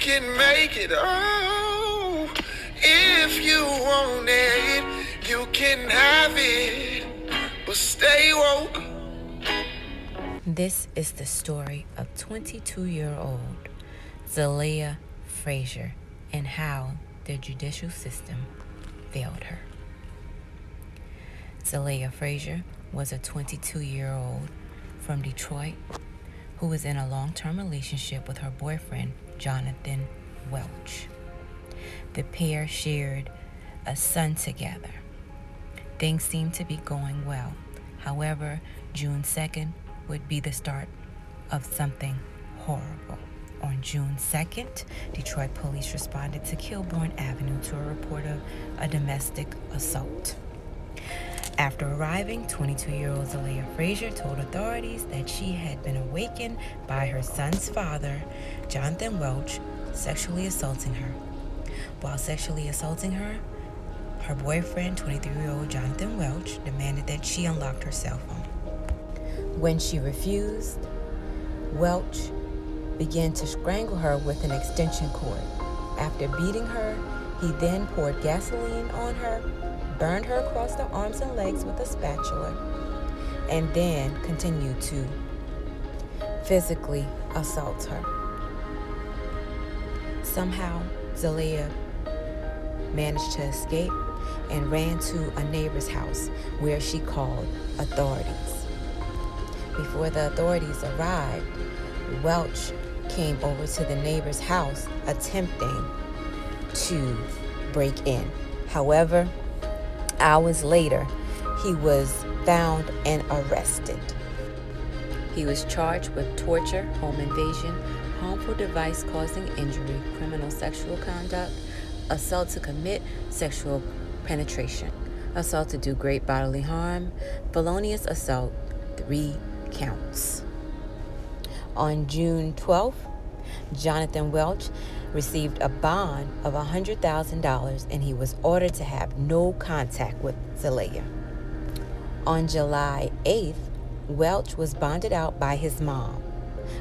can make it. Oh, if you want it, you can have it. But stay woke. This is the story of 22-year-old Zlayiah Frazier and how the judicial system failed her. Zlayiah Frazier was a 22-year-old from Detroit who was in a long-term relationship with her boyfriend, Jonathan Welch. The pair shared a son together. Things seemed to be going well. However, June 2nd would be the start of something horrible. On June 2nd, Detroit police responded to Kilbourne Avenue to a report of a domestic assault. After arriving, 22-year-old Zlayiah Frazier told authorities that she had been awakened by her son's father, Jonathan Welch, sexually assaulting her. While sexually assaulting her, her boyfriend, 23-year-old Jonathan Welch, demanded that she unlock her cell phone. When she refused, Welch began to strangle her with an extension cord. After beating her, he then poured gasoline on her, burned her across the arms and legs with a spatula, and then continued to physically assault her. Somehow, Zlayiah managed to escape and ran to a neighbor's house where she called authorities. Before the authorities arrived, Welch came over to the neighbor's house attempting to break in. However, hours later, he was found and arrested. He was charged with torture, home invasion, harmful device causing injury, criminal sexual conduct, assault to commit sexual penetration, assault to do great bodily harm, felonious assault, 3 counts. On June 12th, Jonathan Welch received a bond of $100,000 and he was ordered to have no contact with Zlayiah. On July 8th, Welch was bonded out by his mom.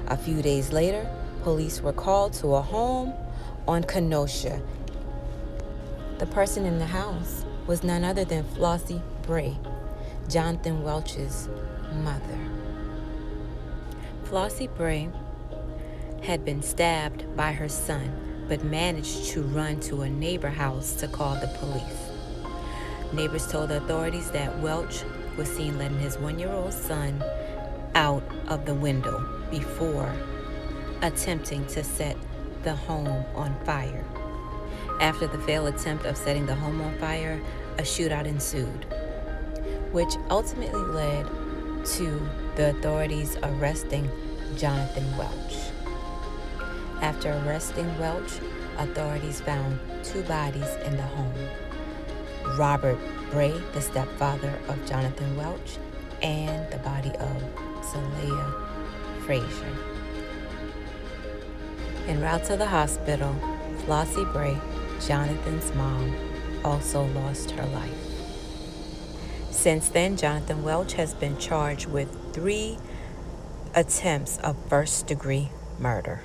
A few days later, police were called to a home on Kenosha. The person in the house was none other than Flossie Bray, Jonathan Welch's mother. Flossie Bray had been stabbed by her son, but managed to run to a neighbor house to call the police. Neighbors told the authorities that Welch was seen letting his 1-year-old son out of the window before attempting to set the home on fire. After the failed attempt of setting the home on fire, a shootout ensued, which ultimately led to the authorities arresting Jonathan Welch. After arresting Welch, authorities found 2 bodies in the home: Robert Bray, the stepfather of Jonathan Welch, and the body of Zlayiah Frazier. En route to the hospital, Flossie Bray, Jonathan's mom, also lost her life. Since then, Jonathan Welch has been charged with 3 attempts of first-degree murder.